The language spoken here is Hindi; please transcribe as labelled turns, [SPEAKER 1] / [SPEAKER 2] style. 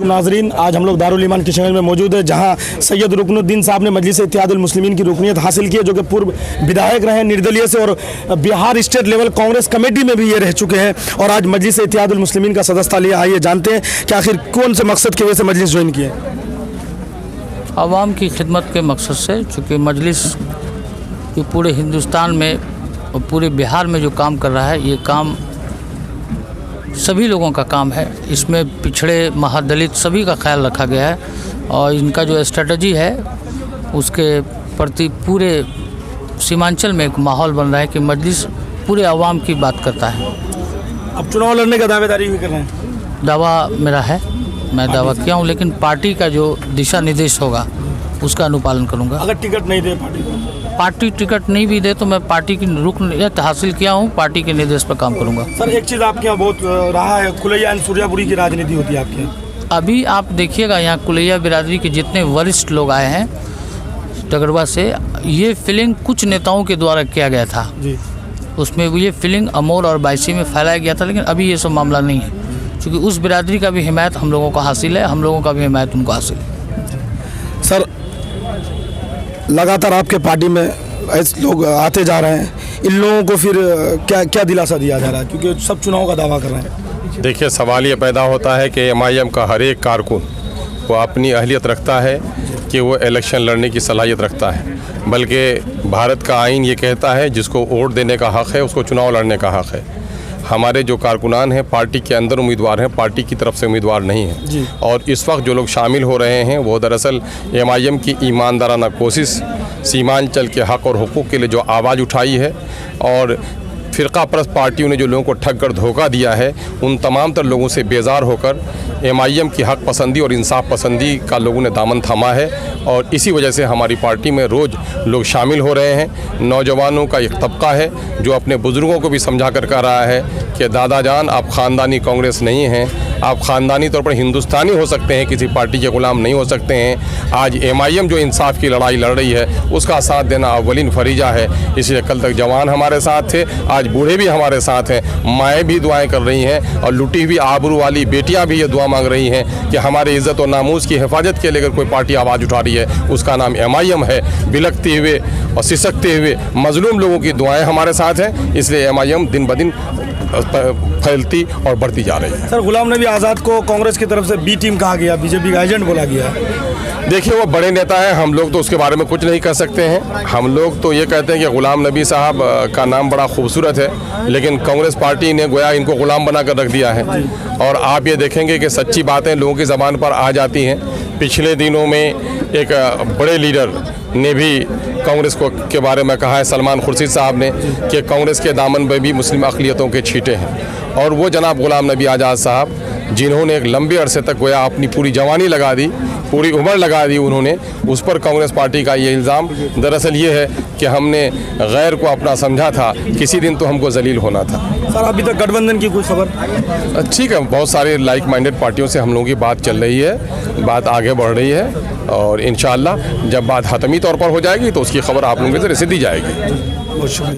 [SPEAKER 1] नाजरीन, आज हम लोग दारुल ईमान किशनगंज में मौजूद है, जहां सैयद रुकनुद्दीन साहब ने मजलिस इत्तेहादुल मुस्लिमीन की रुकनियत हासिल की है, जो कि पूर्व विधायक रहे निर्दलीय से और Bihar state level Congress committee में भी ये रह चुके हैं और आज मजलिस इत्तेहादुल मुस्लिमीन का सदस्यता लिया। आइए जानते हैं कि आखिर कौन से मकसद की वजह से मजलिस ज्वाइन किए।
[SPEAKER 2] आवाम की खिदमत के मकसद से, चूँकि मजलिस ये पूरे हिंदुस्तान में और पूरे बिहार में जो काम कर रहा है, ये काम सभी लोगों का काम है। इसमें पिछड़े, महादलित सभी का ख्याल रखा गया है और इनका जो स्ट्रेटजी है उसके प्रति पूरे सीमांचल में एक माहौल बन रहा है कि मजलिस पूरे आवाम की बात करता है।
[SPEAKER 1] अब चुनाव लड़ने का दावेदारी भी कर रहे हैं?
[SPEAKER 2] दावा मेरा है, मैं दावा किया हूँ, लेकिन पार्टी का जो दिशा निर्देश होगा उसका अनुपालन करूँगा।
[SPEAKER 1] अगर टिकट नहीं दे
[SPEAKER 2] पार्टी टिकट नहीं भी दे तो मैं पार्टी की रुकनियत हासिल किया हूँ, पार्टी के निर्देश पर काम करूँगा।
[SPEAKER 1] सर, एक चीज़ आपके यहाँ बहुत रहा है, कुलैया एंड सूर्यापुरी की राजनीति होती है आपके यहाँ।
[SPEAKER 2] अभी आप देखिएगा यहाँ कुलैया बिरादरी के जितने वरिष्ठ लोग आए हैं डगरवा से, ये फीलिंग कुछ नेताओं के द्वारा किया गया था
[SPEAKER 1] जी।
[SPEAKER 2] उसमें ये फीलिंग अमोर और बायसी में फैलाया गया था, लेकिन अभी ये सब मामला नहीं है, क्योंकि उस बिरादरी का भी हिमायत हम लोगों को हासिल है, हम लोगों का भी हिमायत उनको हासिल है।
[SPEAKER 1] सर, लगातार आपके पार्टी में ऐसे लोग आते जा रहे हैं, इन लोगों को फिर क्या क्या दिलासा दिया जा रहा है, क्योंकि सब चुनाव का दावा कर रहे हैं? देखिए,
[SPEAKER 3] सवाल ये पैदा होता है कि MIM का हर एक कारकुन वो अपनी अहलियत रखता है कि वो इलेक्शन लड़ने की सलाहियत रखता है, बल्कि भारत का आइन ये कहता है जिसको वोट देने का हक़ है उसको चुनाव लड़ने का हक़ है। हमारे जो कारकुनान हैं पार्टी के अंदर उम्मीदवार हैं, पार्टी की तरफ से उम्मीदवार नहीं हैं। और इस वक्त जो लोग शामिल हो रहे हैं वो दरअसल MIM की ईमानदाराना कोशिश सीमांचल के हक़ और हुकूक़ के लिए जो आवाज़ उठाई है और फ़िरका परस्त पार्टियों ने जो लोगों को ठग कर धोखा दिया है, उन तमाम तर लोगों से बेजार होकर MIM की हक़ पसंदी और इंसाफ पसंदी का लोगों ने दामन थामा है और इसी वजह से हमारी पार्टी में रोज़ लोग शामिल हो रहे हैं। नौजवानों का एक तबका है जो अपने बुज़ुर्गों को भी समझा कर कह रहा है कि दादा जान, आप ख़ानदानी कांग्रेस नहीं हैं, आप ख़ानदानी तौर पर हिंदुस्तानी हो सकते हैं, किसी पार्टी के ग़ुलाम नहीं हो सकते हैं। आज MIM जो इंसाफ की लड़ाई लड़ रही है उसका साथ देना अव्वलीन फरीजा है। इसलिए कल तक जवान हमारे साथ थे, आज बूढ़े भी हमारे साथ हैं, माएँ भी दुआएं कर रही हैं और लुटी हुई आबरू वाली बेटियां भी ये दुआ मांग रही हैं कि हमारे इज़्ज़त और नामूस की हिफाजत के लिए अगर कोई पार्टी आवाज़ उठा रही है उसका नाम MIM है। बिलखते हुए और सिसकते हुए मजलूम लोगों की दुआएं हमारे साथ हैं, इसलिए MIM दिन ब दिन फैलती और बढ़ती जा रही है।
[SPEAKER 1] सर, गुलाम नबी आज़ाद को कांग्रेस की तरफ से B टीम कहा गया, बीजेपी का एजेंट बोला गया।
[SPEAKER 3] देखिए, वो बड़े नेता हैं, हम लोग तो उसके बारे में कुछ नहीं कह सकते हैं। हम लोग तो ये कहते हैं कि गुलाम नबी साहब का नाम बड़ा खूबसूरत है, लेकिन कांग्रेस पार्टी ने गोया इनको गुलाम बना कर रख दिया है। और आप ये देखेंगे कि सच्ची बातें लोगों की ज़बान पर आ जाती हैं। पिछले दिनों में एक बड़े लीडर ने भी कांग्रेस को के बारे में कहा है, सलमान खुर्शीद साहब ने, कि कांग्रेस के दामन में भी मुस्लिम अक़लियतों के छींटे हैं। और वो जनाब गुलाम नबी आज़ाद साहब जिन्होंने एक लंबे अरसे तक गोया अपनी पूरी जवानी लगा दी, पूरी उम्र लगा दी उन्होंने, उस पर कांग्रेस पार्टी का ये इल्ज़ाम दरअसल ये है कि हमने गैर को अपना समझा था, किसी दिन तो हमको जलील होना था।
[SPEAKER 1] सर, अभी तक गठबंधन की कोई खबर?
[SPEAKER 3] ठीक है, बहुत सारे लाइक माइंडेड पार्टियों से हम लोगों की बात चल रही है, बात आगे बढ़ रही है और इंशाअल्लाह जब बात हतमी तौर पर हो जाएगी तो उसकी खबर आप लोगों के ज़रिए से दी जाएगी।
[SPEAKER 1] बहुत शुक्रिया।